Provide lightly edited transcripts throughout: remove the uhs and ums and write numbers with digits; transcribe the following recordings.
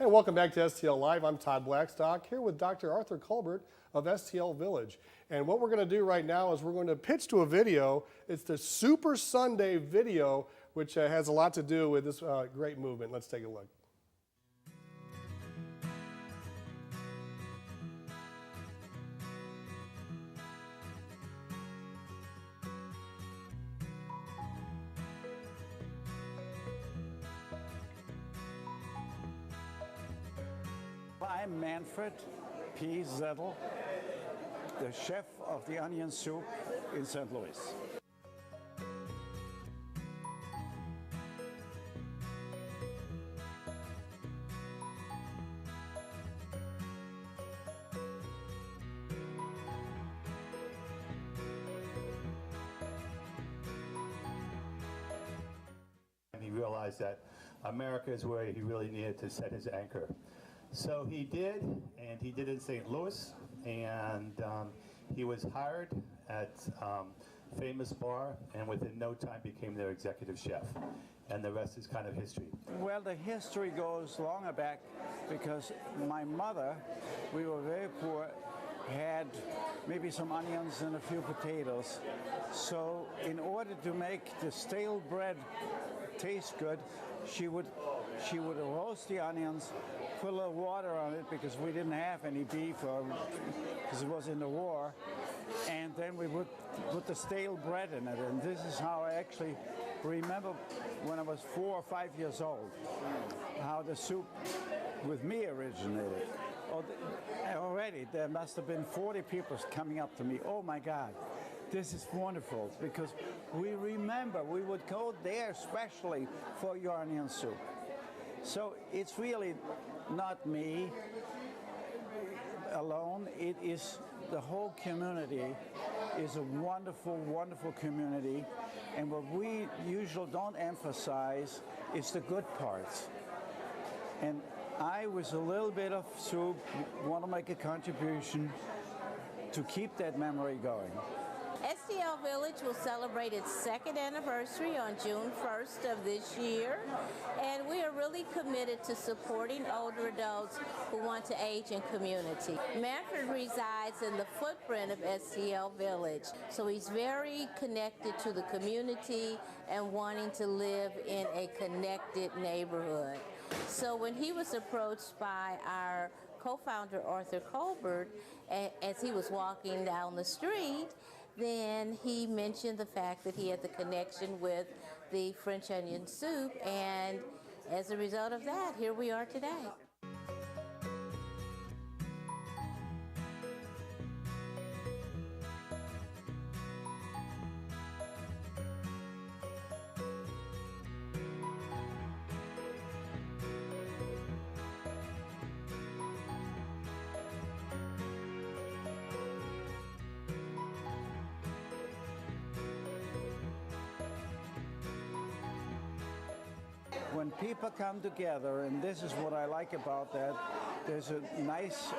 Hey, welcome back to STL Live. I'm Todd Blackstock here with Dr. Arthur Culbert of STL Village. And what we're going to do right now is we're going to pitch to a video. It's the Super Sunday video, which has a lot to do with this great movement. Let's take a look. I'm Manfred P. Zettel, the chef of the onion soup in St. Louis. He realized that America is where he really needed to set his anchor. So he did, and he did it in St. Louis, and he was hired at famous bar, and within no time became their executive chef. And the rest is kind of history. Well, the history goes longer back because my mother, we were very poor, had maybe some onions and a few potatoes. So in order to make the stale bread taste good, she would roast the onions, put a little water on it because we didn't have any beef because it was in the war, and then we would put the stale bread in it. And this is how I actually remember when I was 4 or 5 years old, how the soup with me originated. Already there must have been 40 people coming up to me. Oh my God, this is wonderful, because we remember we would go there especially for your onion soup. So it's really not me alone. It is the whole community is a wonderful, wonderful community. And what we usually don't emphasize is the good parts. And I, with a little bit of soup, want to make a contribution to keep that memory going. STL Village will celebrate its second anniversary on June 1st of this year, and we are really committed to supporting older adults who want to age in community. Manfred resides in the footprint of STL Village, so he's very connected to the community and wanting to live in a connected neighborhood. So when he was approached by our co-founder Arthur Culbert, as he was walking down the street, then he mentioned the fact that he had the connection with the French onion soup, and as a result of that, here we are today. When people come together, and this is what I like about that, there's a nice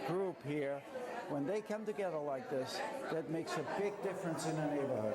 group here. When they come together like this, that makes a big difference in the neighborhood.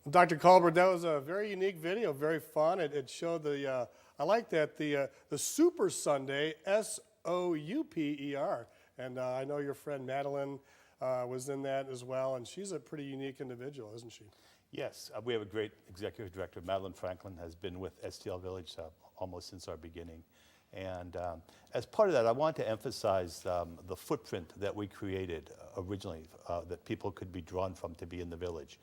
Dr. Culbert, that was a very unique video, very fun. It showed the, I like that, the Super Sunday, S-O-U-P-E-R. And I know your friend Madeline was in that as well, and she's a pretty unique individual, isn't she? Yes, we have a great executive director. Madeline Franklin has been with STL Village almost since our beginning. And as part of that, I want to emphasize the footprint that we created originally, that people could be drawn from to be in the village.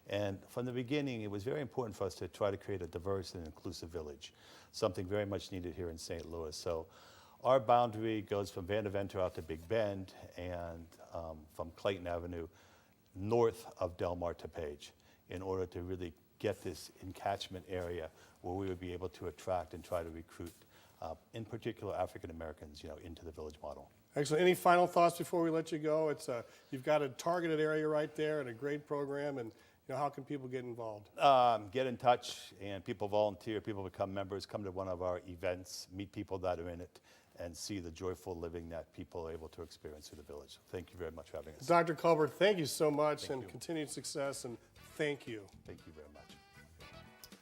And from the beginning, it was very important for us to try to create a diverse and inclusive village, something very much needed here in St. Louis. So our boundary goes from Vanderventer out to Big Bend, and from Clayton Avenue north of Delmar to Page, in order to really get this encatchment area where we would be able to attract and try to recruit, in particular, African Americans, into the village model. Excellent. Any final thoughts before we let you go? It's you've got a targeted area right there and a great program, and how can people get involved? Get in touch, and people volunteer, people become members, come to one of our events, meet people that are in it, and see the joyful living that people are able to experience through the village. Thank you very much for having us. Dr. Culbert, thank you so much, and you. continued success, and thank you. Thank you very much.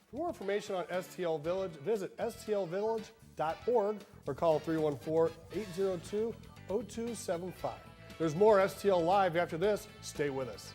For more information on STL Village, visit stlvillage.org or call 314-802-0275. There's more STL Live after this. Stay with us.